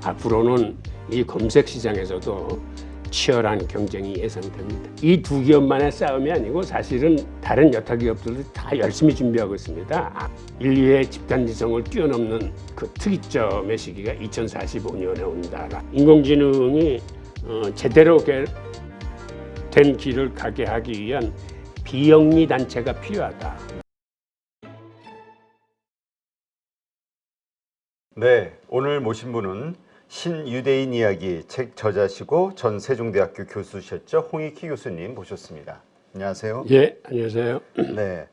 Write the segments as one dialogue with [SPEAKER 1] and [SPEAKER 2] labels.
[SPEAKER 1] 앞으로는 이 검색 시장에서도 치열한 경쟁이 예상됩니다. 이 두 기업만의 싸움이 아니고 사실은 다른 여타 기업들도 다 열심히 준비하고 있습니다. 인류의 집단지성을 뛰어넘는 그 특이점의 시기가 2045년에 온다. 인공지능이 제대로 된 길을 가게 하기 위한 비영리 단체가 필요하다.
[SPEAKER 2] 네, 오늘 모신 분은 신유대인 이야기 책 저자시고 전 세종대학교 교수셨죠. 홍익희 교수님 모셨습니다. 안녕하세요.
[SPEAKER 1] 예, 안녕하세요.
[SPEAKER 2] 네,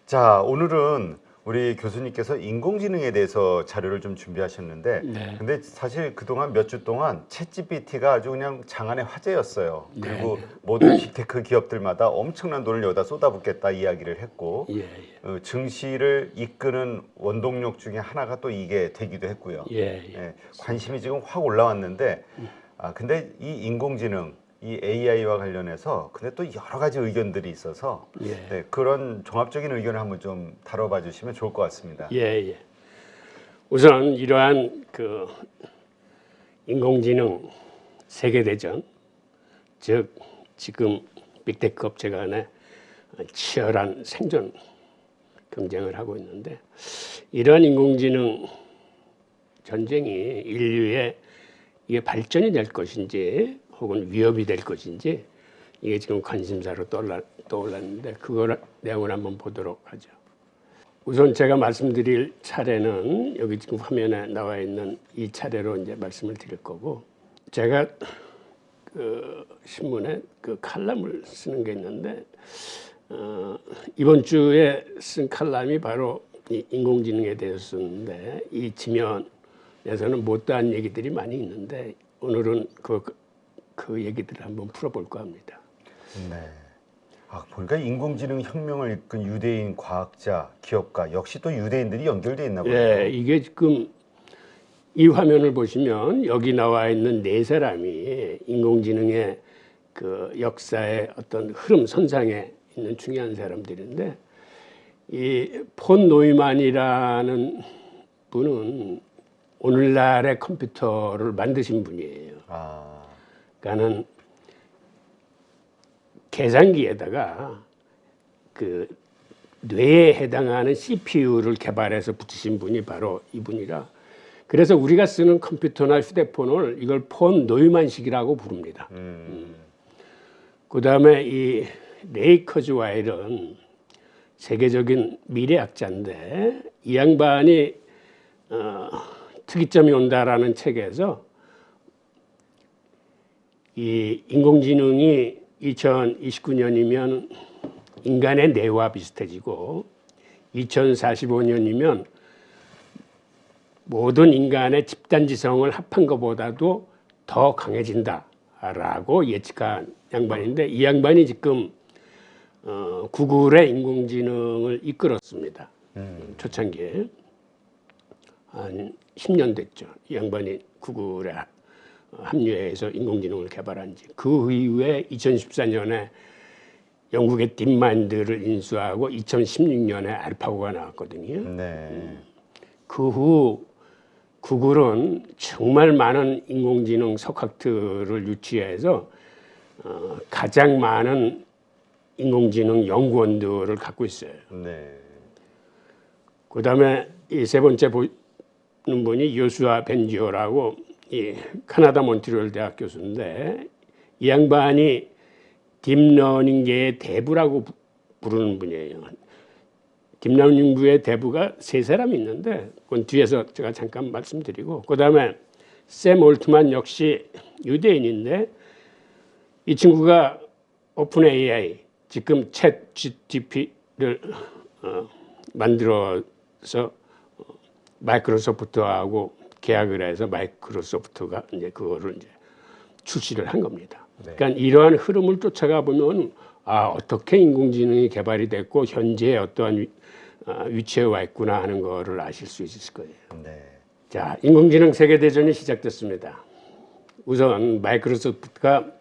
[SPEAKER 2] 자 오늘은 우리 교수님께서 인공지능에 대해서 자료를 좀 준비하셨는데,
[SPEAKER 1] 네.
[SPEAKER 2] 근데 사실 그동안 몇 주 동안 챗GPT가 아주 그냥 장안의 화제였어요. 그리고
[SPEAKER 1] 네.
[SPEAKER 2] 모든 빅테크 기업들마다 엄청난 돈을 여기다 쏟아붓겠다 이야기를 했고,
[SPEAKER 1] 예,
[SPEAKER 2] 증시를 이끄는 원동력 중에 하나가 또 이게 되기도 했고요.
[SPEAKER 1] 예.
[SPEAKER 2] 관심이 지금 확 올라왔는데, 근데 이 인공지능, 이 AI와 관련해서 근데 또 여러 가지 의견들이 있어서 네, 그런 종합적인 의견을 한번 좀 다뤄봐 주시면 좋을 것 같습니다.
[SPEAKER 1] 예. 우선 이러한 그 인공지능 세계대전, 즉 지금 빅테크 업체 간의 치열한 생존 경쟁을 하고 있는데, 이러한 인공지능 전쟁이 인류의 이게 발전이 될 것인지 혹은 위협이 될 것인지 이게 지금 관심사로 떠올랐는데, 그걸 내용을 한번 보도록 하죠. 우선 제가 말씀드릴 차례는 여기 지금 화면에 나와 있는 이 차례로 이제 말씀을 드릴 거고, 제가 그 신문에 그 칼럼을 쓰는 게 있는데, 이번 주에 쓴 칼럼이 바로 이 인공지능에 대해서 쓰는데, 이 지면에서는 못다한 얘기들이 많이 있는데 오늘은 그 얘기들을 한번 풀어볼까 합니다.
[SPEAKER 2] 네. 보니까 인공지능 혁명을 이끈 유대인 과학자, 기업가 역시 또 유대인들이 연결돼 있나 보네요.
[SPEAKER 1] 예, 이게 지금 이 화면을 보시면 여기 나와 있는 네 사람이 인공지능의 그 역사의 어떤 흐름 선상에 있는 중요한 사람들인데, 이 폰 노이만이라는 분은 오늘날의 컴퓨터를 만드신 분이에요. 그러니까는 계산기에다가 그 뇌에 해당하는 CPU를 개발해서 붙이신 분이 바로 이분이라, 그래서 우리가 쓰는 컴퓨터나 휴대폰을 이걸 폰 노이만식이라고 부릅니다. 그다음에 이 레이 커즈와일은 세계적인 미래학자인데, 이 양반이 특이점이 온다라는 책에서 이 인공지능이 2029년이면 인간의 뇌와 비슷해지고 2045년이면 모든 인간의 집단지성을 합한 것보다도 더 강해진다라고 예측한 양반인데, 이 양반이 지금 구글의 인공지능을 이끌었습니다. 초창기에 한 10년 됐죠. 이 양반이 구글에 합류해서 인공지능을 개발한 지. 그 이후에 2014년에 영국의 딥마인드를 인수하고 2016년에 알파고가 나왔거든요.
[SPEAKER 2] 네.
[SPEAKER 1] 그 후 구글은 정말 많은 인공지능 석학들을 유치해서 가장 많은 인공지능 연구원들을 갖고 있어요.
[SPEAKER 2] 네.
[SPEAKER 1] 그다음에 이 세 번째 보는 분이 요슈아 벤지오라고 이 캐나다 몬트리올 대학 교수인데, 이 양반이 딥러닝계의 대부라고 부르는 분이에요. 딥러닝부의 대부가 세 사람이 있는데 그건 뒤에서 제가 잠깐 말씀드리고, 그다음에 샘 올트만 역시 유대인인데, 이 친구가 오픈 AI, 지금 챗 GPT를 만들어서 마이크로소프트하고 계약을 해서 마이크로소프트가 이제 그거를 이제 출시를 한 겁니다.
[SPEAKER 2] 네.
[SPEAKER 1] 그러니까 이러한 흐름을 쫓아가 보면 어떻게 인공지능이 개발이 됐고 현재 어떠한 위치에 와 있구나 하는 거를 아실 수 있을 거예요.
[SPEAKER 2] 네.
[SPEAKER 1] 자, 인공지능 세계대전이 시작됐습니다. 우선 마이크로소프트가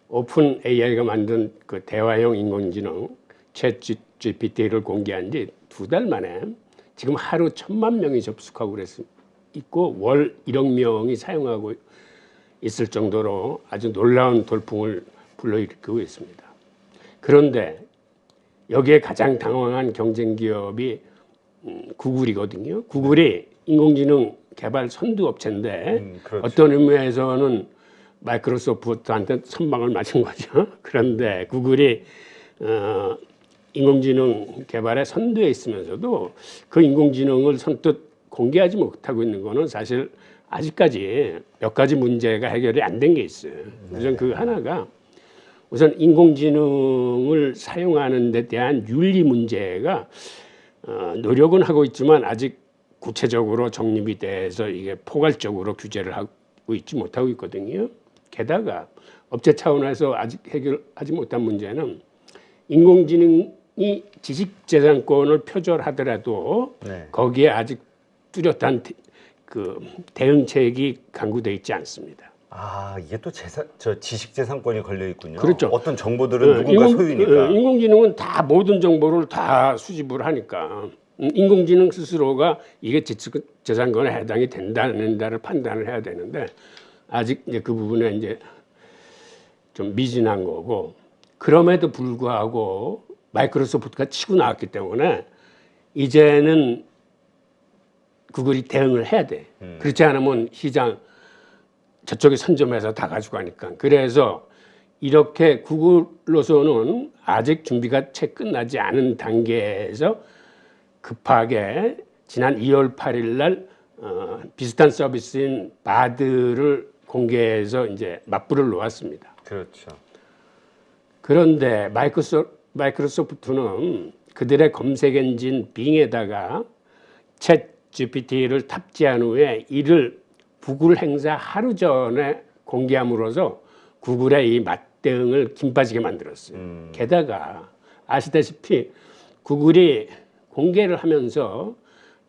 [SPEAKER 1] 오픈 AI가 만든 그 대화형 인공지능 챗 GPT를 공개한 지 2달 만에 지금 하루 1,000만 명이 접속하고 그랬습니다. 있고 월 1억 명이 사용하고 있을 정도로 아주 놀라운 돌풍을 불러일으키고 있습니다. 그런데 여기에 가장 당황한 경쟁 기업이 구글이거든요. 구글이 인공지능 개발 선두 업체인데
[SPEAKER 2] 그렇죠.
[SPEAKER 1] 어떤 의미에서는 마이크로소프트한테 선방을 맞은 거죠. 그런데 구글이 인공지능 개발의 선두에 있으면서도 그 인공지능을 선뜻 공개하지 못하고 있는 거는 사실 아직까지 몇 가지 문제가 해결이 안 된 게 있어요. 우선 그 하나가 우선 인공지능을 사용하는 데 대한 윤리 문제가 노력은 하고 있지만 아직 구체적으로 정립이 돼서 이게 포괄적으로 규제를 하고 있지 못하고 있거든요. 게다가 업체 차원에서 아직 해결하지 못한 문제는 인공지능이 지식재산권을 표절하더라도
[SPEAKER 2] 네.
[SPEAKER 1] 거기에 아직 뚜렷한 그 대응책이 강구돼 있지 않습니다.
[SPEAKER 2] 아, 이게 또 지식재산권이 걸려 있군요.
[SPEAKER 1] 그렇죠.
[SPEAKER 2] 어떤 정보들은 누군가 소유니까.
[SPEAKER 1] 인공지능은 다 모든 정보를 다 수집을 하니까 인공지능 스스로가 이게 지식재산권에 해당이 된다 안 된다를 판단을 해야 되는데 아직 이제 그 부분에 이제 좀 미진한 거고 그럼에도 불구하고 마이크로소프트가 치고 나왔기 때문에 이제는 구글이 대응을 해야 돼. 그렇지 않으면 시장 저쪽에 선점해서 다 가져가니까. 그래서 이렇게 구글로서는 아직 준비가 채 끝나지 않은 단계에서 급하게 지난 2월 8일 날 비슷한 서비스인 바드를 공개해서 이제 맞불을 놓았습니다.
[SPEAKER 2] 그렇죠.
[SPEAKER 1] 그런데 마이크로소프트는 그들의 검색 엔진 빙에다가 챗 GPT를 탑재한 후에 이를 구글 행사 하루 전에 공개함으로써 구글의 이 맞대응을 김 빠지게 만들었어요. 게다가 아시다시피 구글이 공개를 하면서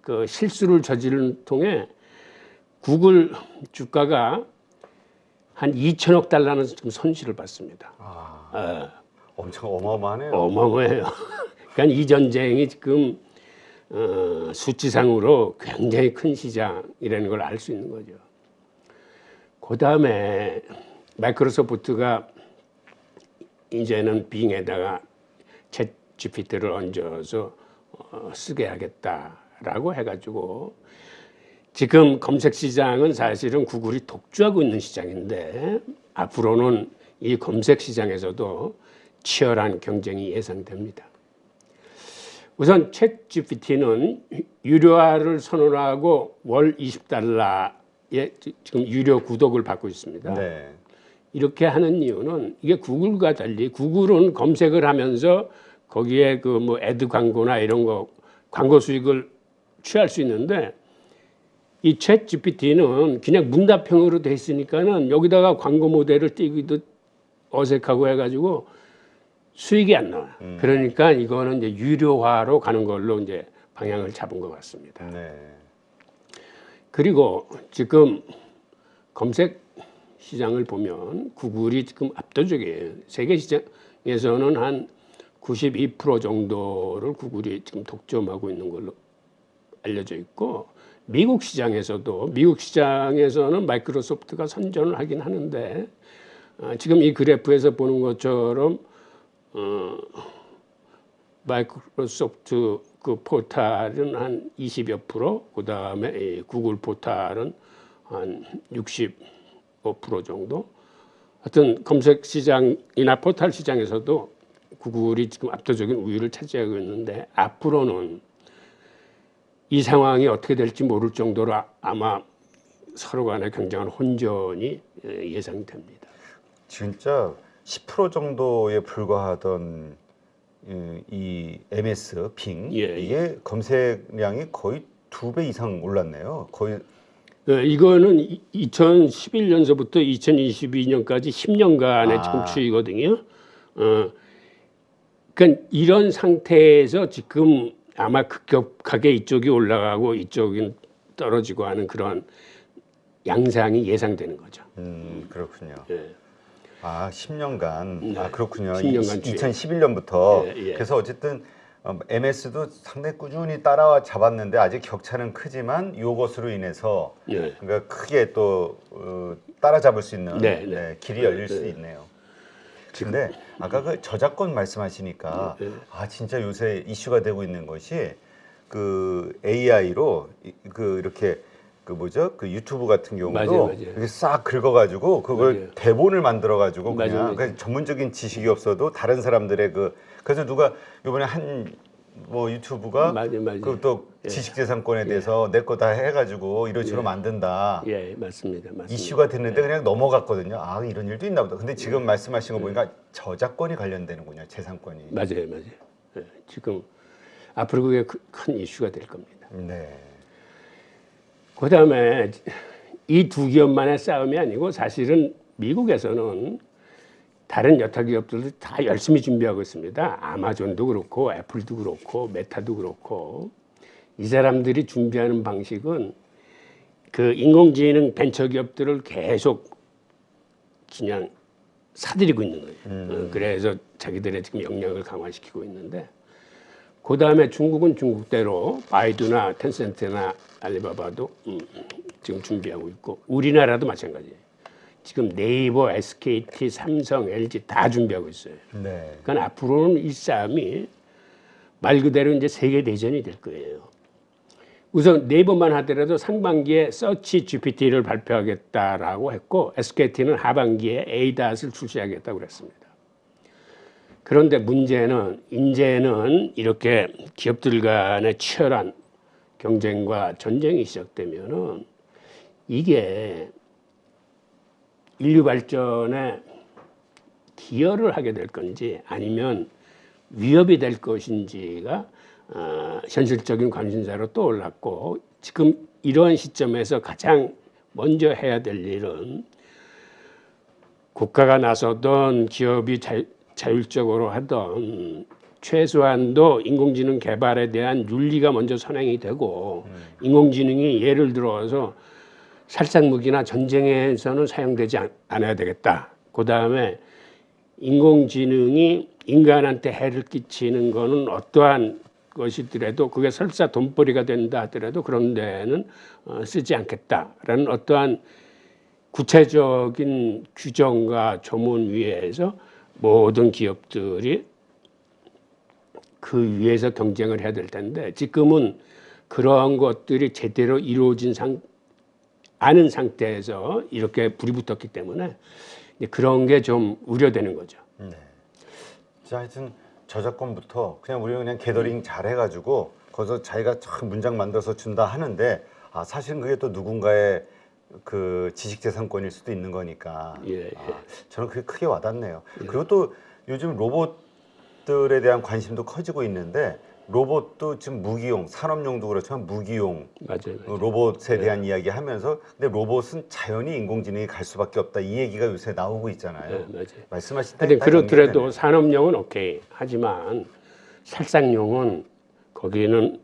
[SPEAKER 1] 그 실수를 저지른 통해 구글 주가가 한 2천억 달러는 지금 손실을 받습니다.
[SPEAKER 2] 엄청 어마어마하네요.
[SPEAKER 1] 어마어마해요. 그러니까 이 전쟁이 지금 수치상으로 굉장히 큰 시장이라는 걸 알 수 있는 거죠. 그 다음에 마이크로소프트가 이제는 빙에다가 챗 GPT를 얹어서 쓰게 하겠다라고 해가지고 지금 검색 시장은 사실은 구글이 독주하고 있는 시장인데 앞으로는 이 검색 시장에서도 치열한 경쟁이 예상됩니다. 우선 챗 GPT는 유료화를 선언하고 월 20달러의 지금 유료 구독을 받고 있습니다.
[SPEAKER 2] 네.
[SPEAKER 1] 이렇게 하는 이유는 이게 구글과 달리 구글은 검색을 하면서 거기에 그 뭐 애드 광고나 이런 거 광고 수익을 취할 수 있는데 이 챗 GPT는 그냥 문답형으로 돼 있으니까는 여기다가 광고 모델을 띄기도 어색하고 해가지고 수익이 안 나와. 그러니까 이거는 이제 유료화로 가는 걸로 이제 방향을 잡은 것 같습니다.
[SPEAKER 2] 네.
[SPEAKER 1] 그리고 지금 검색 시장을 보면 구글이 지금 압도적이에요. 세계 시장에서는 한 92% 정도를 구글이 지금 독점하고 있는 걸로 알려져 있고 미국 시장에서는 마이크로소프트가 선전을 하긴 하는데 지금 이 그래프에서 보는 것처럼 마이크로소프트 그 포탈은 한 20여 프로, 그 다음에 구글 포탈은 한 65% 정도. 하여튼 검색 시장이나 포탈 시장에서도 구글이 지금 압도적인 우위를 차지하고 있는데 앞으로는 이 상황이 어떻게 될지 모를 정도로 아마 서로 간의 굉장한 혼전이 예상됩니다.
[SPEAKER 2] 진짜 10% 정도에 불과하던 이 MS 빙 이게 검색량이 거의 2배 이상 올랐네요. 거의
[SPEAKER 1] 이거는 2011년서부터 2022년까지 10년간의 지금 추이거든요. 그러니까 이런 상태에서 지금 아마 급격하게 이쪽이 올라가고 이쪽이 떨어지고 하는 그런 양상이 예상되는 거죠.
[SPEAKER 2] 그렇군요.
[SPEAKER 1] 예.
[SPEAKER 2] 10년간.
[SPEAKER 1] 네.
[SPEAKER 2] 그렇군요.
[SPEAKER 1] 10년간
[SPEAKER 2] 2011년부터.
[SPEAKER 1] 예.
[SPEAKER 2] 그래서 어쨌든 MS도 상당히 꾸준히 따라잡았는데 아직 격차는 크지만 이것으로 인해서
[SPEAKER 1] 예.
[SPEAKER 2] 그러니까 크게 또 따라잡을 수 있는
[SPEAKER 1] 네,
[SPEAKER 2] 길이 열릴 수 있네요. 근데 아까 그 저작권 말씀하시니까 아 진짜 요새 이슈가 되고 있는 것이 그 AI로 그 이렇게 그 뭐죠? 그 유튜브 같은 경우도
[SPEAKER 1] 맞아요.
[SPEAKER 2] 이렇게 싹 긁어가지고 그걸
[SPEAKER 1] 맞아요.
[SPEAKER 2] 대본을 만들어가지고 그냥
[SPEAKER 1] 맞아요.
[SPEAKER 2] 그러니까 전문적인 지식이 없어도 다른 사람들의 그래서 누가 이번에 한 뭐 유튜브가
[SPEAKER 1] 맞아요.
[SPEAKER 2] 그또 지식재산권에 대해서 내 거 다 해가지고 이런 식으로 만든다.
[SPEAKER 1] 예, 맞습니다.
[SPEAKER 2] 이슈가 됐는데 그냥 넘어갔거든요. 아 이런 일도 있나 보다. 근데 지금 말씀하신 거 보니까 저작권이 관련되는군요. 재산권이.
[SPEAKER 1] 맞아요. 예, 지금 앞으로 그게 큰 이슈가 될 겁니다.
[SPEAKER 2] 네.
[SPEAKER 1] 그다음에 이 두 기업만의 싸움이 아니고 사실은 미국에서는 다른 여타 기업들도 다 열심히 준비하고 있습니다. 아마존도 그렇고 애플도 그렇고 메타도 그렇고 이 사람들이 준비하는 방식은 그 인공지능 벤처 기업들을 계속 그냥 사들이고 있는 거예요. 그래서 자기들의 지금 역량을 강화시키고 있는데 그다음에 중국은 중국대로 바이두나 텐센트나 알리바바도 지금 준비하고 있고 우리나라도 마찬가지예요. 지금 네이버, SKT, 삼성, LG 다 준비하고 있어요.
[SPEAKER 2] 네.
[SPEAKER 1] 그러니까 앞으로는 이 싸움이 말 그대로 이제 세계 대전이 될 거예요. 우선 네이버만 하더라도 상반기에 서치 GPT를 발표하겠다라고 했고 SKT는 하반기에 ADAS를 출시하겠다고 그랬습니다. 그런데 문제는 이제는 이렇게 기업들 간의 치열한 경쟁과 전쟁이 시작되면은 이게 인류 발전에 기여를 하게 될 건지 아니면 위협이 될 것인지가 현실적인 관심사로 떠올랐고 지금 이러한 시점에서 가장 먼저 해야 될 일은 국가가 나서던 기업이 자율적으로 하던 최소한도 인공지능 개발에 대한 윤리가 먼저 선행이 되고 인공지능이 예를 들어서 살상무기나 전쟁에서는 사용되지 않아야 되겠다. 그다음에 인공지능이 인간한테 해를 끼치는 거는 어떠한 것이더라도 그게 설사 돈벌이가 된다 하더라도 그런 데는 쓰지 않겠다라는 어떠한 구체적인 규정과 조문 위에서 모든 기업들이 그 위에서 경쟁을 해야 될 텐데 지금은 그러한 것들이 제대로 이루어진 않은 상태에서 이렇게 불이 붙었기 때문에 그런 게 좀 우려되는 거죠.
[SPEAKER 2] 네. 자, 하여튼 저작권부터 우리가 그냥 게더링 잘 해가지고 거기서 자기가 참 문장 만들어서 준다 하는데 사실은 그게 또 누군가의 그 지식재산권일 수도 있는 거니까 저는 그게 크게 와닿네요. 그리고 또 요즘 로봇들에 대한 관심도 커지고 있는데 로봇도 지금 무기용, 산업용도 그렇지만 무기용
[SPEAKER 1] 맞아요.
[SPEAKER 2] 로봇에 대한 이야기 하면서 근데 로봇은 자연히 인공지능이 갈 수밖에 없다 이 얘기가 요새 나오고 있잖아요.
[SPEAKER 1] 맞아요.
[SPEAKER 2] 말씀하신 때
[SPEAKER 1] 그렇더라도 산업용은 오케이 하지만 살상용은 거기에는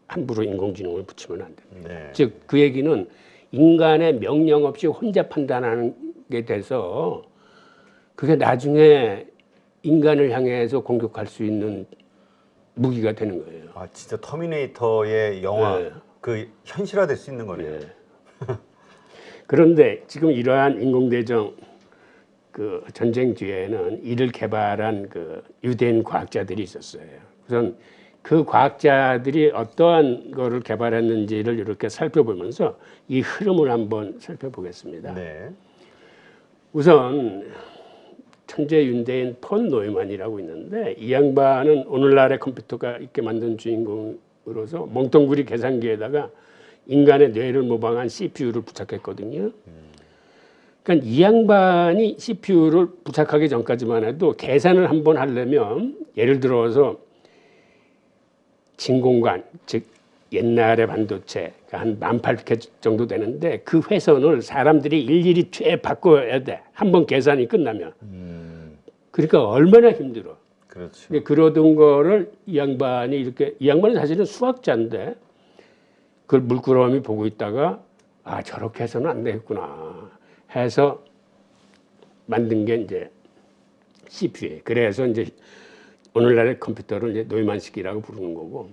[SPEAKER 1] 함부로 인공지능을 붙이면 안 됩니다.
[SPEAKER 2] 네.
[SPEAKER 1] 즉 그 얘기는 인간의 명령 없이 혼자 판단하는 게 돼서 그게 나중에 인간을 향해서 공격할 수 있는 무기가 되는 거예요.
[SPEAKER 2] 진짜 터미네이터의 영화 그 현실화될 수 있는 거네요.
[SPEAKER 1] 그런데 지금 이러한 인공대정 그 전쟁 뒤에는 이를 개발한 그 유대인 과학자들이 있었어요. 우선 그 과학자들이 어떠한 거를 개발했는지를 이렇게 살펴보면서 이 흐름을 한번 살펴보겠습니다.
[SPEAKER 2] 네.
[SPEAKER 1] 우선 천재 윤대인 폰 노이만이라고 있는데 이 양반은 오늘날의 컴퓨터가 있게 만든 주인공으로서 멍텅구리 계산기에다가 인간의 뇌를 모방한 CPU를 부착했거든요. 그러니까 이 양반이 CPU를 부착하기 전까지만 해도 계산을 한번 하려면 예를 들어서 진공관, 즉 옛날의 반도체 한 1800 정도 되는데 그 회선을 사람들이 일일이 바꿔야 돼. 한번 계산이 끝나면. 그러니까 얼마나 힘들어.
[SPEAKER 2] 그렇죠.
[SPEAKER 1] 그러던 거를 이 양반은 사실은 수학자인데 그걸 물끄러미 보고 있다가 저렇게 해서는 안 되겠구나 해서 만든 게 이제 CPU예요. 그래서 이제 오늘날의 컴퓨터를 이제 노이만식이라고 부르는 거고,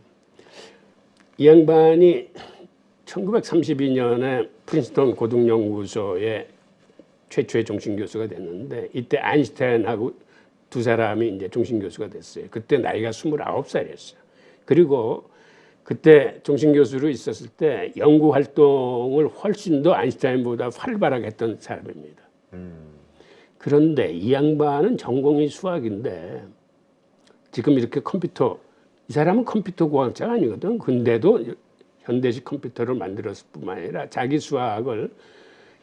[SPEAKER 1] 이 양반이 1932년에 프린스턴 고등연구소의 최초의 종신 교수가 됐는데, 이때 아인슈타인하고 두 사람이 이제 종신 교수가 됐어요. 그때 나이가 29살이었어요. 그리고 그때 종신 교수로 있었을 때 연구 활동을 훨씬 더 아인슈타인보다 활발하게 했던 사람입니다. 그런데 이 양반은 전공이 수학인데 지금 이렇게 이 사람은 컴퓨터 공학자가 아니거든. 근데도 현대식 컴퓨터를 만들었을 뿐만 아니라 자기 수학을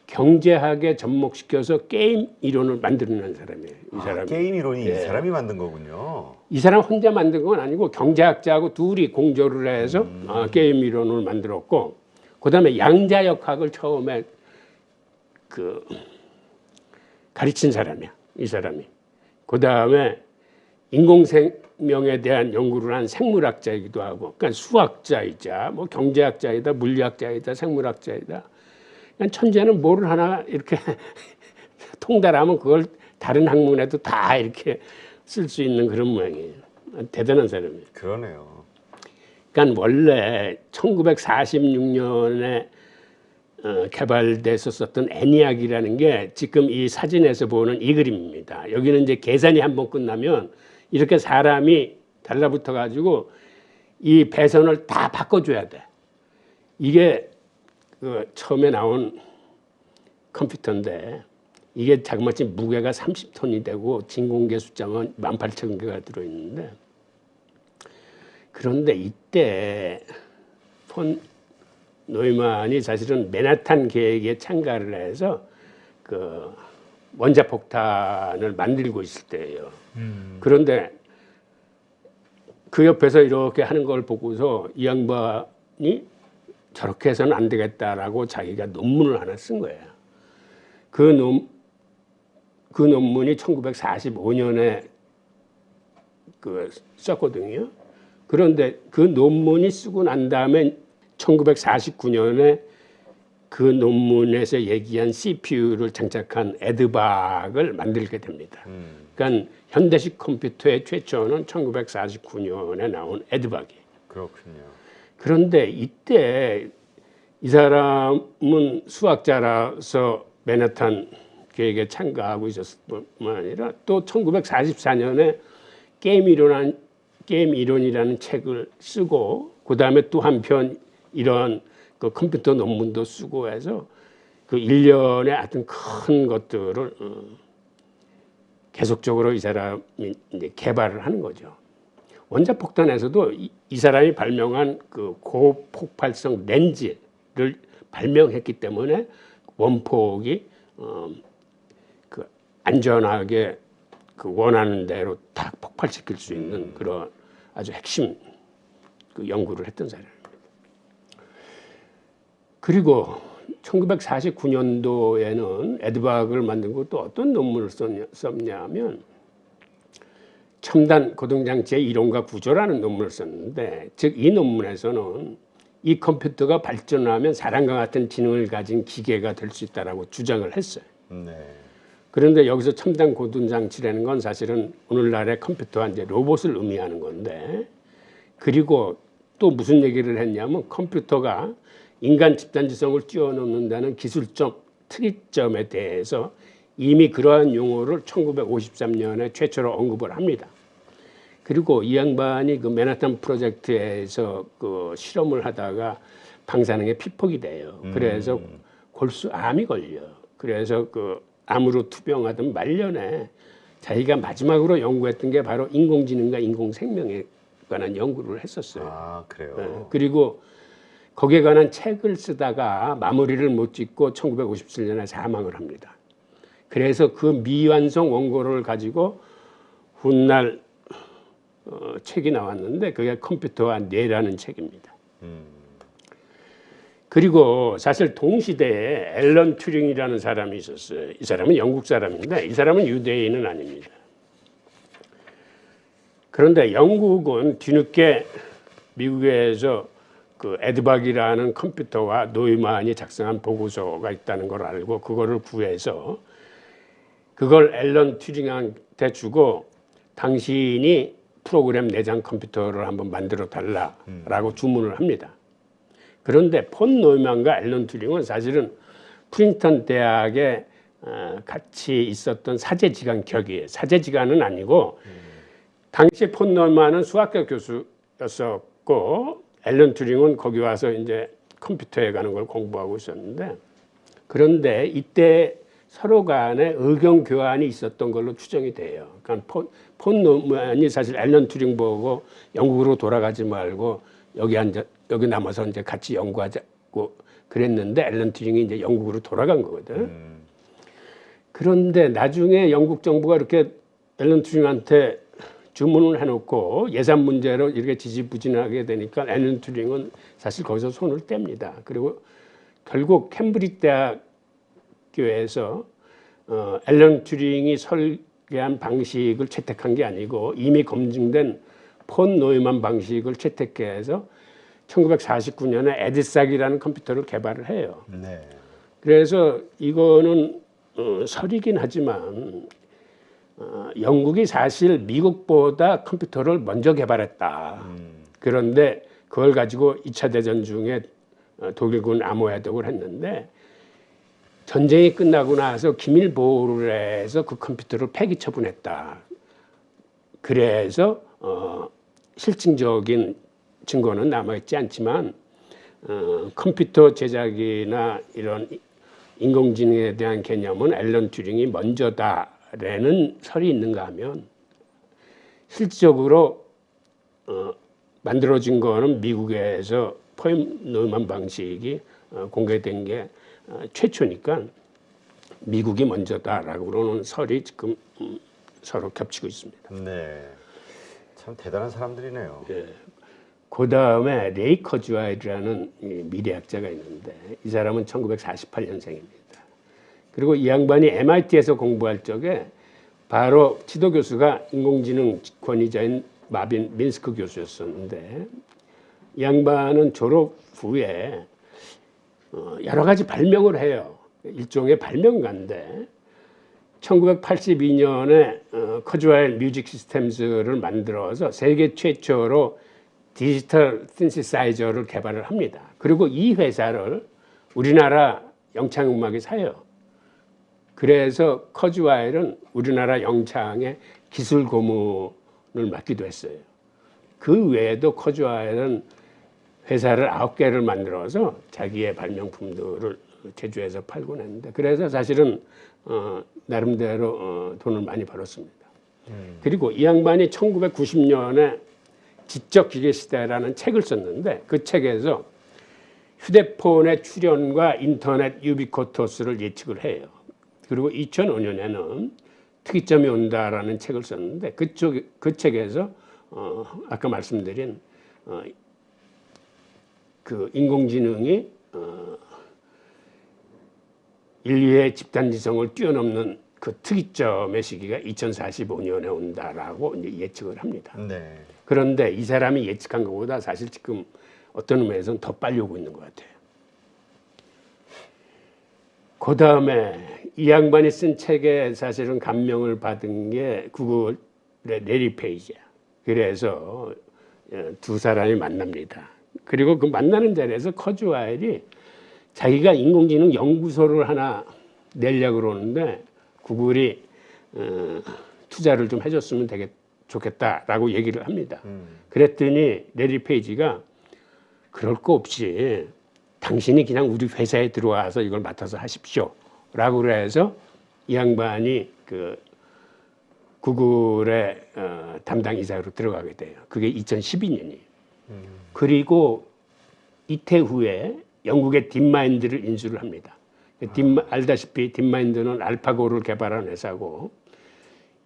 [SPEAKER 1] 경제학에 접목시켜서 게임 이론을 만드는 사람이에요. 이 사람이.
[SPEAKER 2] 게임 이론이
[SPEAKER 1] 예.
[SPEAKER 2] 이 사람이 만든 거군요.
[SPEAKER 1] 이 사람 혼자 만든 건 아니고 경제학자하고 둘이 공조를 해서 게임 이론을 만들었고, 그다음에 양자역학을 처음에 가르친 사람이야. 이 사람이. 그다음에 인공생명에 대한 연구를 한 생물학자이기도 하고, 그러니까 수학자이자 뭐 경제학자이다, 물리학자이다, 생물학자이다. 그러니까 천재는 뭐를 하나 이렇게 통달하면 그걸 다른 학문에도 다 이렇게 쓸 수 있는 그런 모양이에요. 대단한 사람이에요.
[SPEAKER 2] 그러네요.
[SPEAKER 1] 그러니까 원래 1946년에 개발됐었던 애니악이라는 게 지금 이 사진에서 보는 이 그림입니다. 여기는 이제 계산이 한번 끝나면 이렇게 사람이 달라붙어 가지고 이 배선을 다 바꿔줘야 돼. 이게 처음에 나온 컴퓨터인데 이게 자그마치 무게가 30톤이 되고 진공계 숫자는 18,000개가 들어있는데, 그런데 이때 폰 노이만이 사실은 맨하탄 계획에 참가를 해서 그 원자폭탄을 만들고 있을 때예요. 그런데 그 옆에서 이렇게 하는 걸 보고서 이 양반이 저렇게 해서는 안 되겠다라고 자기가 논문을 하나 쓴 거예요. 그 논문이 1945년에 썼거든요. 그런데 그 논문이 쓰고 난 다음에 1949년에 그 논문에서 얘기한 CPU를 장착한 에드박을 만들게 됩니다. 그러니까 현대식 컴퓨터의 최초는 1949년에 나온 에드박이에요.
[SPEAKER 2] 그렇군요.
[SPEAKER 1] 그런데 이때 이 사람은 수학자라서 맨하탄 계획에 참가하고 있었을 뿐만 아니라 또 1944년에 게임 이론이라는 책을 쓰고, 그 다음에 또 한편 이런 그 컴퓨터 논문도 쓰고 해서 그 일련의 하여튼 큰 것들을 계속적으로 이 사람이 이제 개발을 하는 거죠. 원자폭탄에서도 이 사람이 발명한 그 고폭발성 렌즈를 발명했기 때문에 원폭이 그 안전하게 그 원하는 대로 딱 폭발시킬 수 있는 그런 아주 핵심 그 연구를 했던 사람입니다. 그리고 1949년도에는 에드박을 만들고 또 어떤 논문을 썼냐면 첨단 고동장치의 이론과 구조라는 논문을 썼는데, 즉 이 논문에서는 이 컴퓨터가 발전하면 사람과 같은 지능을 가진 기계가 될 수 있다라고 주장을 했어요.
[SPEAKER 2] 네.
[SPEAKER 1] 그런데 여기서 첨단 고동장치라는 건 사실은 오늘날의 컴퓨터와 이제 로봇을 의미하는 건데, 그리고 또 무슨 얘기를 했냐면 컴퓨터가 인간 집단지성을 뛰어넘는다는 기술적 특이점에 대해서 이미 그러한 용어를 1953년에 최초로 언급을 합니다. 그리고 이 양반이 그 맨하탄 프로젝트에서 그 실험을 하다가 방사능에 피폭이 돼요. 그래서 골수암이 걸려. 그래서 그 암으로 투병하던 말년에 자기가 마지막으로 연구했던 게 바로 인공지능과 인공생명에 관한 연구를 했었어요.
[SPEAKER 2] 아, 그래요?
[SPEAKER 1] 네. 그리고 거기에 관한 책을 쓰다가 마무리를 못 짓고 1957년에 사망을 합니다. 그래서 그 미완성 원고를 가지고 훗날 책이 나왔는데 그게 컴퓨터와 뇌라는 책입니다. 그리고 사실 동시대에 앨런 튜링이라는 사람이 있었어요. 이 사람은 영국 사람인데 이 사람은 유대인은 아닙니다. 그런데 영국은 뒤늦게 미국에서 그 에드박이라는 컴퓨터와 노이만이 작성한 보고서가 있다는 걸 알고 그거를 구해서 그걸 앨런 튜링한테 주고 당신이 프로그램 내장 컴퓨터를 한번 만들어 달라라고 주문을 합니다. 그런데 폰 노이만과 앨런 튜링은 사실은 프린스턴 대학에 같이 있었던 사제지간 격이에요. 사제지간은 아니고 당시 폰 노이만은 수학과 교수였었고 앨런 튜링은 거기 와서 이제 컴퓨터에 관한 걸 공부하고 있었는데, 그런데 이때 서로 간에 의견 교환이 있었던 걸로 추정이 돼요. 그러니까 폰 노이만이 사실 앨런 튜링 보고 영국으로 돌아가지 말고 여기 남아서 이제 같이 연구하자고 그랬는데 앨런 튜링이 이제 영국으로 돌아간 거거든. 그런데 나중에 영국 정부가 이렇게 앨런 튜링한테 주문을 해놓고 예산 문제로 이렇게 지지부진하게 되니까 앨런 튜링은 사실 거기서 손을 뗍니다. 그리고 결국 캠브리지 대학교에서 앨런 튜링이 설계한 방식을 채택한 게 아니고 이미 검증된 폰 노이만 방식을 채택해서 1949년에 에디삭이라는 컴퓨터를 개발을 해요.
[SPEAKER 2] 네.
[SPEAKER 1] 그래서 이거는 설이긴 하지만 영국이 사실 미국보다 컴퓨터를 먼저 개발했다. 그런데 그걸 가지고 2차 대전 중에 독일군 암호해독을 했는데 전쟁이 끝나고 나서 기밀 보호를 해서 그 컴퓨터를 폐기 처분했다. 그래서 실증적인 증거는 남아있지 않지만 컴퓨터 제작이나 이런 인공지능에 대한 개념은 앨런 튜링이 먼저다라는 설이 있는가 하면 실질적으로 만들어진 거는 미국에서 포엠 노이만 방식이 공개된 게 최초니까 미국이 먼저다라고는 설이 지금 서로 겹치고 있습니다.
[SPEAKER 2] 네, 참 대단한 사람들이네요.
[SPEAKER 1] 예. 그 다음에 레이 커즈와일이라는 미래학자가 있는데 이 사람은 1948년생입니다. 그리고 이 양반이 MIT에서 공부할 적에 바로 지도 교수가 인공지능 권위자인 마빈 민스크 교수였었는데 이 양반은 졸업 후에 여러 가지 발명을 해요. 일종의 발명가인데 1982년에 커즈와일 뮤직 시스템즈를 만들어서 세계 최초로 디지털 신시사이저를 개발을 합니다. 그리고 이 회사를 우리나라 영창음악이 사요. 그래서 커즈와일은 우리나라 영창의 기술 고문을 맡기도 했어요. 그 외에도 커즈와일은 회사를 9개를 만들어서 자기의 발명품들을 제조해서 팔곤 했는데 그래서 사실은 나름대로 돈을 많이 벌었습니다. 그리고 이 양반이 1990년에 지적 기계 시대라는 책을 썼는데 그 책에서 휴대폰의 출현과 인터넷 유비쿼터스를 예측을 해요. 그리고 2005년에는 특이점이 온다라는 책을 썼는데 그 책에서 아까 말씀드린 그 인공지능이 인류의 집단지성을 뛰어넘는 그 특이점의 시기가 2045년에 온다라고 이제 예측을 합니다.
[SPEAKER 2] 네.
[SPEAKER 1] 그런데 이 사람이 예측한 것보다 사실 지금 어떤 의미에서는 더 빨리 오고 있는 것 같아요. 그 다음에 이 양반이 쓴 책에 사실은 감명을 받은 게 구글의 레리 페이지야. 그래서 두 사람이 만납니다. 그리고 그 만나는 자리에서 커즈와일이 자기가 인공지능 연구소를 하나 내려고 그러는데 구글이 투자를 좀 해줬으면 좋겠다라고 얘기를 합니다. 그랬더니 레리 페이지가 그럴 거 없이 당신이 그냥 우리 회사에 들어와서 이걸 맡아서 하십시오 라고 그래서 이 양반이 그 구글의 담당 이사로 들어가게 돼요. 그게 2012년이에요. 그리고 이태 후에 영국의 딥마인드를 인수를 합니다. 알다시피 딥마인드는 알파고를 개발한 회사고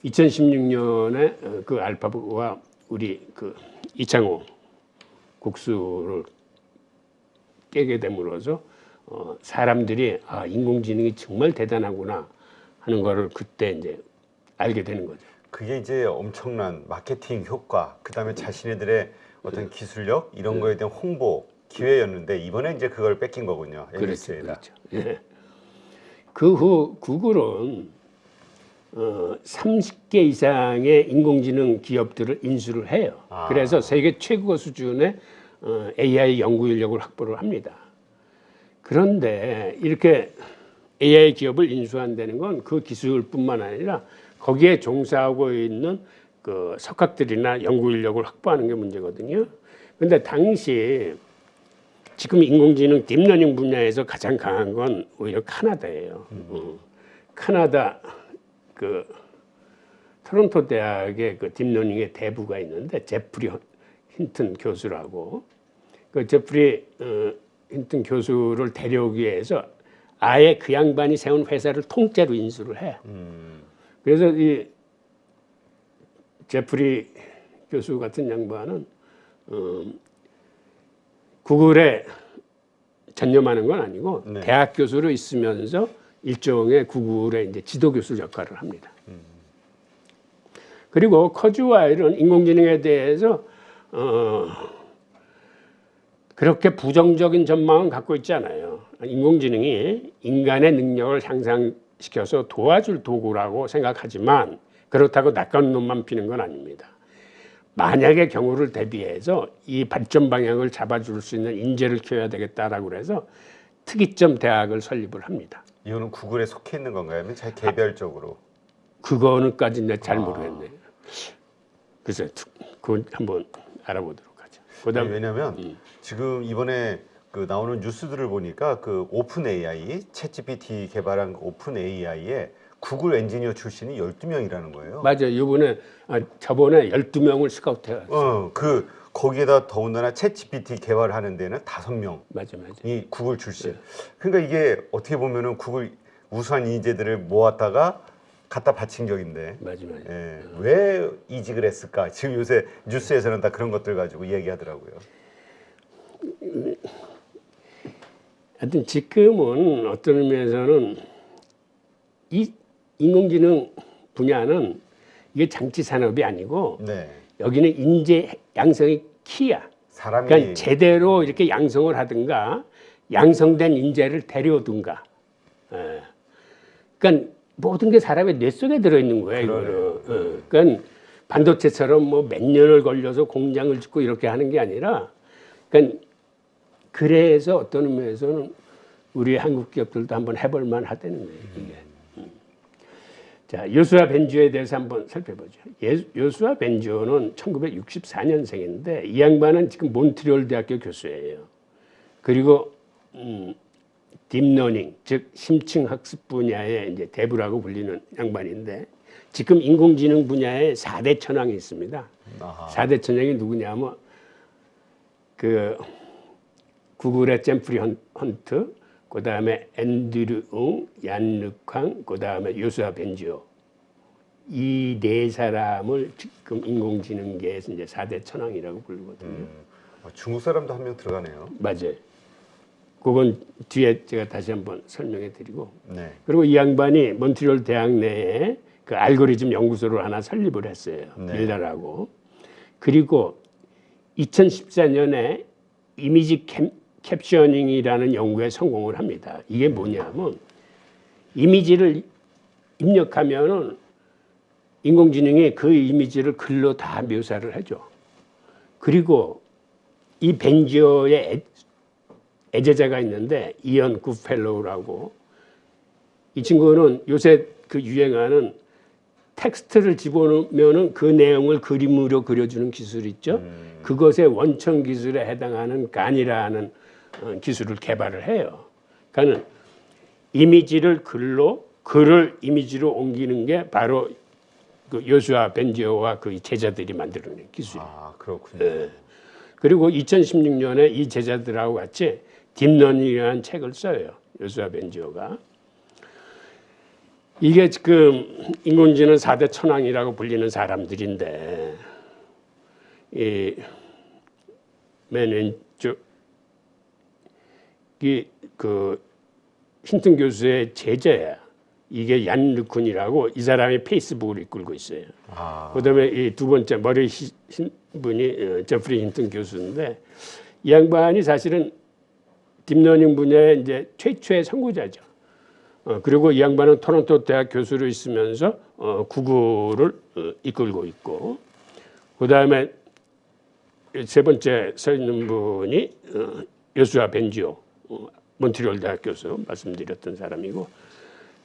[SPEAKER 1] 2016년에 그 알파고와 우리 그 이창호 국수를 깨게 됨으로써 사람들이 인공지능이 정말 대단하구나 하는 거를 그때 이제 알게 되는 거죠.
[SPEAKER 2] 그게 이제 엄청난 마케팅 효과, 그다음에 자신들의 어떤 기술력 이런 거에 대한 홍보 기회였는데 이번에 이제 그걸 뺏긴 거군요.
[SPEAKER 1] 그렇죠. 예. 그 후 구글은 30개 이상의 인공지능 기업들을 인수를 해요. 그래서 세계 최고 수준의 AI 연구 인력을 확보를 합니다. 그런데 이렇게 AI 기업을 인수한다는 건 그 기술뿐만 아니라 거기에 종사하고 있는 그 석학들이나 연구 인력을 확보하는 게 문제거든요. 근데 당시 지금 인공지능 딥러닝 분야에서 가장 강한 건 오히려 카나다예요. 카나다 그 토론토 대학의 그 딥러닝의 대부가 있는데 제프리 힌튼 교수라고 그 제프리 힌튼 교수를 데려오기 위해서 아예 그 양반이 세운 회사를 통째로 인수를 해. 그래서 이 제프리 교수 같은 양반은 구글에 전념하는 건 아니고
[SPEAKER 2] 네.
[SPEAKER 1] 대학 교수로 있으면서 일종의 구글의 이제 지도 교수 역할을 합니다. 그리고 커즈와일은 인공지능에 대해서 그렇게 부정적인 전망은 갖고 있지 않아요. 인공지능이 인간의 능력을 향상시켜서 도와줄 도구라고 생각하지만 그렇다고 낯가는 놈만 피는 건 아닙니다. 만약의 경우를 대비해서 이 발전 방향을 잡아줄 수 있는 인재를 키워야 되겠다라고 그래서 특이점 대학을 설립을 합니다.
[SPEAKER 2] 이거는 구글에 속해 있는 건가요? 아니면 자기 개별적으로?
[SPEAKER 1] 그거는까지 잘 모르겠네요. 그래서 그건 한번 알아보도록 하죠.
[SPEAKER 2] 아니, 왜냐하면 지금 이번에 그 나오는 뉴스들을 보니까 그 오픈 AI, 챗GPT 개발한 오픈 AI에 구글 엔지니어 출신이 12명이라는 거예요.
[SPEAKER 1] 맞아요. 이번에 저번에 12명을 스카우트해왔어요.
[SPEAKER 2] 거기에다 더군다나 챗GPT 개발하는 데는 5명이
[SPEAKER 1] 맞아.
[SPEAKER 2] 구글 출신. 그러니까 이게 어떻게 보면은 구글 우수한 인재들을 모았다가 갖다 바친 격인데.
[SPEAKER 1] 맞아.
[SPEAKER 2] 예, 왜 이직을 했을까? 지금 요새 뉴스에서는 다 그런 것들 가지고 얘기하더라고요.
[SPEAKER 1] 하여튼 지금은 어떤 의미에서는 이 인공지능 분야는 이게 장치 산업이 아니고
[SPEAKER 2] 네.
[SPEAKER 1] 여기는 인재 양성이 키야.
[SPEAKER 2] 사람이
[SPEAKER 1] 그러니까 제대로 이렇게 양성을 하든가 양성된 인재를 데려오든가. 그러니까 모든 게 사람의 뇌 속에 들어있는 거예요. 이거는. 그러니까 반도체처럼 뭐 몇 년을 걸려서 공장을 짓고 이렇게 하는 게 아니라 그러니까 그래서 어떤 의미에서는 우리 한국 기업들도 한번 해볼 만하다는 거예요. 이게. 자, 요수아 벤주에 대해서 한번 살펴보죠. 요수아 벤주는 1964년생인데 이 양반은 지금 몬트리올 대학교 교수예요. 그리고 딥러닝, 즉 심층 학습 분야의 이제 대부라고 불리는 양반인데 지금 인공지능 분야에 4대 천왕이 있습니다. 4대 천왕이 누구냐면 그 구글의 잼프리 헌트, 그 다음에 앤드류 응, 얀 르쾅, 그 다음에 요수아 벤지오. 이 네 사람을 지금 인공지능계에서 이제 4대 천왕이라고 부르거든요.
[SPEAKER 2] 중국 사람도 한 명 들어가네요.
[SPEAKER 1] 맞아요. 그건 뒤에 제가 다시 한번 설명해 드리고.
[SPEAKER 2] 네.
[SPEAKER 1] 그리고 이 양반이 몬트리올 대학 내에 그 알고리즘 연구소를 하나 설립을 했어요.
[SPEAKER 2] 네.
[SPEAKER 1] 밀라라고. 그리고 2014년에 이미지 캡셔닝이라는 연구에 성공을 합니다. 이게 뭐냐면 이미지를 입력하면은 인공지능이 그 이미지를 글로 다 묘사를 해줘. 그리고 이 벤지어의 애제자가 있는데 이언 굿펠로우라고 이 친구는 요새 그 유행하는 텍스트를 집어넣으면은 그 내용을 그림으로 그려주는 기술 있죠. 그것의 원천 기술에 해당하는 간이라는 기술을 개발을 해요. 그러니까 이미지를 글로, 글을 이미지로 옮기는 게 바로 그 요수아 벤지오와 그 제자들이 만들어낸 기술이에요.
[SPEAKER 2] 아, 그렇군요.
[SPEAKER 1] 네. 그리고 2016년에 이 제자들하고 같이 딥러닝이라는 책을 써요. 요수아 벤지오가. 이게 지금 인공지능 4대 천왕이라고 불리는 사람들인데 이 맨 왼쪽 그 힌튼 교수의 제자야. 이게 얀 르쿤이라고 이 사람이 페이스북을 이끌고 있어요. 그다음에 이 두 번째 머리 흰 분이 제프리 힌튼 교수인데 이 양반이 사실은 딥러닝 분야의 이제 최초의 선구자죠. 그리고 이 양반은 토론토 대학 교수로 있으면서 구글을 이끌고 있고, 그 다음에 세 번째 서 있는 분이 요수아 벤지오, 몬트리올 대학 교수 말씀드렸던 사람이고,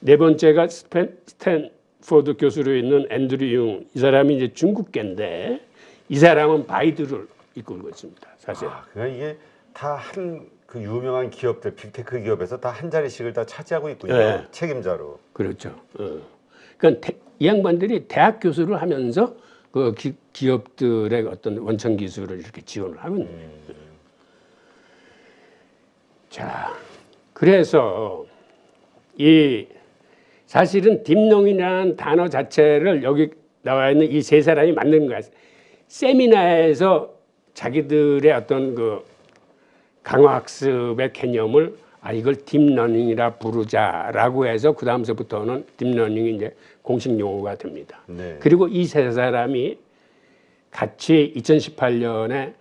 [SPEAKER 1] 네 번째가 스탠포드 교수로 있는 앤드류 융, 이 사람이 이제 중국계인데 이 사람은 바이두를 이끌고 있습니다. 사실.
[SPEAKER 2] 그러니까 이게 다 한 그 유명한 기업들, 빅테크 기업에서 다 한 자리씩을 다 차지하고 있군요.
[SPEAKER 1] 네.
[SPEAKER 2] 책임자로.
[SPEAKER 1] 그렇죠. 그러니까 이 양반들이 대학 교수를 하면서 그 기업들의 어떤 원천 기술을 이렇게 지원을 하고 있는 거예요. 자, 그래서 이 사실은 딥러닝이라는 단어 자체를 여기 나와 있는 이 세 사람이 만든 거야. 세미나에서 자기들의 어떤 그 강화학습의 개념을 이걸 딥러닝이라 부르자라고 해서 그 다음서부터는 딥러닝이 이제 공식 용어가 됩니다.
[SPEAKER 2] 네.
[SPEAKER 1] 그리고 이 세 사람이 같이 2018년에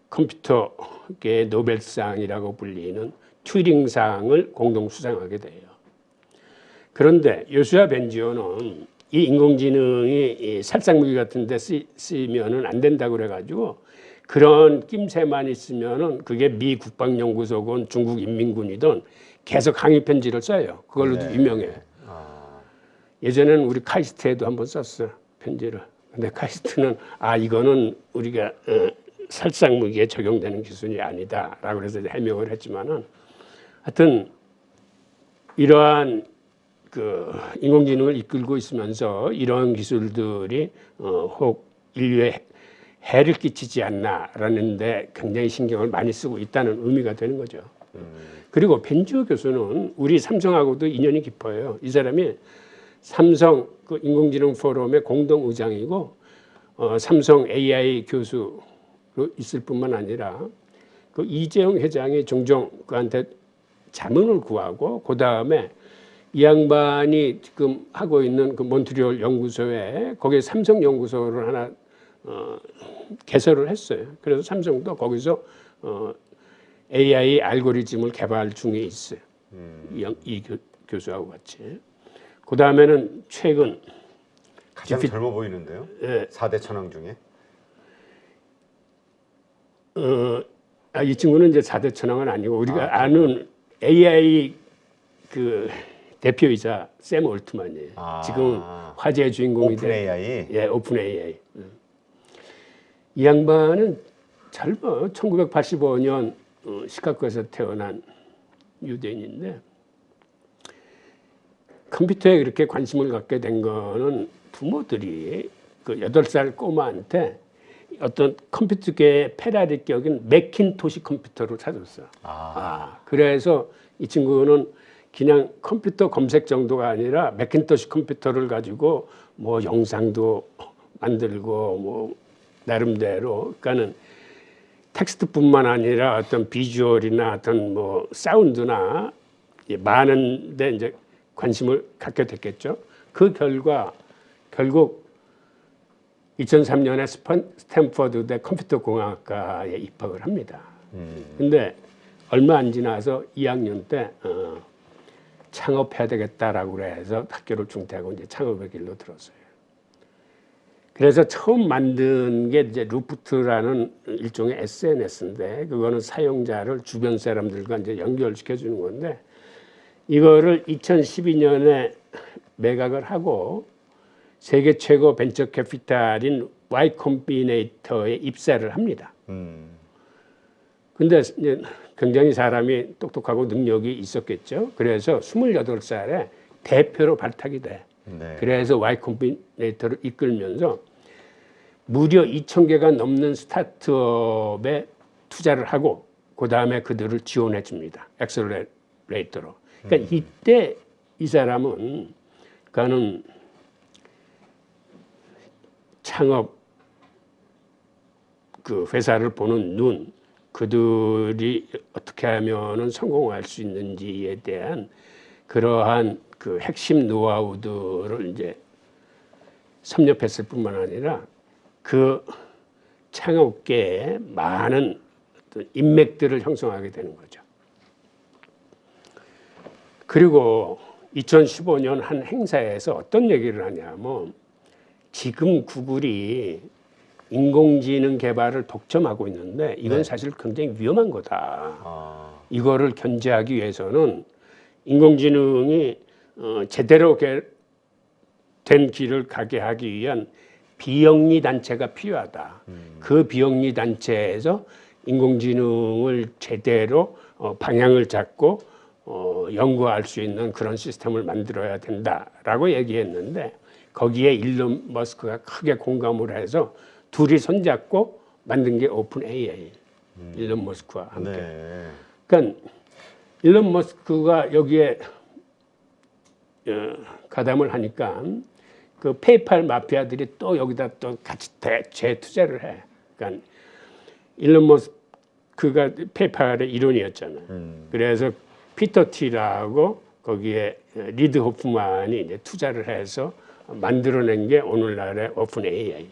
[SPEAKER 1] 컴퓨터계의 노벨상이라고 불리는 튜링상을 공동 수상하게 돼요. 그런데 요수아 벤지오는 이 인공지능이 살상무기 같은 데 쓰이면은 안 된다고 그래가지고 그런 낌새만 있으면은 그게 미 국방연구소건 중국 인민군이든 계속 항의 편지를 써요. 그걸로도
[SPEAKER 2] 네.
[SPEAKER 1] 유명해. 예전에는 우리 카이스트에도 한번 썼어, 편지를. 근데 카이스트는 이거는 우리가 살상무기에 적용되는 기술이 아니다라고 해서 해명을 했지만은 하여튼 이러한 그 인공지능을 이끌고 있으면서 이러한 기술들이 혹 인류에 해를 끼치지 않나라는데 굉장히 신경을 많이 쓰고 있다는 의미가 되는 거죠. 그리고 벤지오 교수는 우리 삼성하고도 인연이 깊어요. 이 사람이 삼성 그 인공지능 포럼의 공동 의장이고 삼성 AI 교수로 있을 뿐만 아니라 그 이재용 회장이 종종 그한테 자문을 구하고 그 다음에 이 양반이 지금 하고 있는 그 몬트리올 연구소에 거기에 삼성 연구소를 하나 개설을 했어요. 그래서 삼성도 거기서 AI 알고리즘을 개발 중에 있어요. 이 교수하고 같이. 그 다음에는 최근
[SPEAKER 2] 가장 젊어 보이는데요.
[SPEAKER 1] 예.
[SPEAKER 2] 4대 천왕 중에.
[SPEAKER 1] 이 친구는 이제 4대 천왕은 아니고 우리가 아는 AI 그 대표이자 샘 올트만이에요. 지금 화제의 주인공이
[SPEAKER 2] 오픈 AI.
[SPEAKER 1] 예, 오픈 AI. 이 양반은 젊어. 1985년 시카고에서 태어난 유대인인데 컴퓨터에 그렇게 관심을 갖게 된 거는 부모들이 그 8살 꼬마한테 어떤 컴퓨터계의 페라리격인 매킨토시 컴퓨터를 사줬어. 그래서 이 친구는 그냥 컴퓨터 검색 정도가 아니라 매킨토시 컴퓨터를 가지고 뭐 영상도 만들고 뭐 나름대로 그러니까는 텍스트뿐만 아니라 어떤 비주얼이나 어떤 뭐 사운드나 많은데 이제 관심을 갖게 됐겠죠. 그 결과 결국 2003년에 스탠퍼드대 컴퓨터공학과에 입학을 합니다. 근데 얼마 안 지나서 2학년 때 창업해야 되겠다라고 해서 학교를 중퇴하고 이제 창업의 길로 들었어요. 그래서 처음 만든 게 이제 루프트라는 일종의 SNS인데 그거는 사용자를 주변 사람들과 이제 연결시켜 주는 건데 이거를 2012년에 매각을 하고 세계 최고 벤처 캐피탈인 Y 컴비네이터에 입사를 합니다. 근데 이제 굉장히 사람이 똑똑하고 능력이 있었겠죠. 그래서 28살에 대표로 발탁이 돼.
[SPEAKER 2] 네.
[SPEAKER 1] 그래서 Y 컴비네이터를 이끌면서 무려 2,000개가 넘는 스타트업에 투자를 하고 그 다음에 그들을 지원해 줍니다. 엑셀러레이터로. 그러니까 이때 이 사람은 그는 창업 그 회사를 보는 눈, 그들이 어떻게 하면은 성공할 수 있는지에 대한 그러한 그 핵심 노하우들을 이제 섭렵했을 뿐만 아니라 그 창업계에 많은 인맥들을 형성하게 되는 거죠. 그리고 2015년 한 행사에서 어떤 얘기를 하냐면 지금 구글이 인공지능 개발을 독점하고 있는데 이건
[SPEAKER 2] 네.
[SPEAKER 1] 사실 굉장히 위험한 거다. 이거를 견제하기 위해서는 인공지능이 제대로 된 길을 가게 하기 위한 비영리 단체가 필요하다. 그 비영리 단체에서 인공지능을 제대로 방향을 잡고 연구할 수 있는 그런 시스템을 만들어야 된다라고 얘기했는데 거기에 일론 머스크가 크게 공감을 해서 둘이 손잡고 만든 게 오픈 AI. 일론 머스크와 함께.
[SPEAKER 2] 네.
[SPEAKER 1] 그러니까 일론 머스크가 여기에 가담을 하니까 그 페이팔 마피아들이 또 여기다 또 같이 재투자를 해. 그러니까 일론 머스크가 페이팔의 일원이었잖아요. 그래서 피터 틸하고 거기에 리드 호프만이 이제 투자를 해서 만들어낸 게 오늘날의 오픈 AI.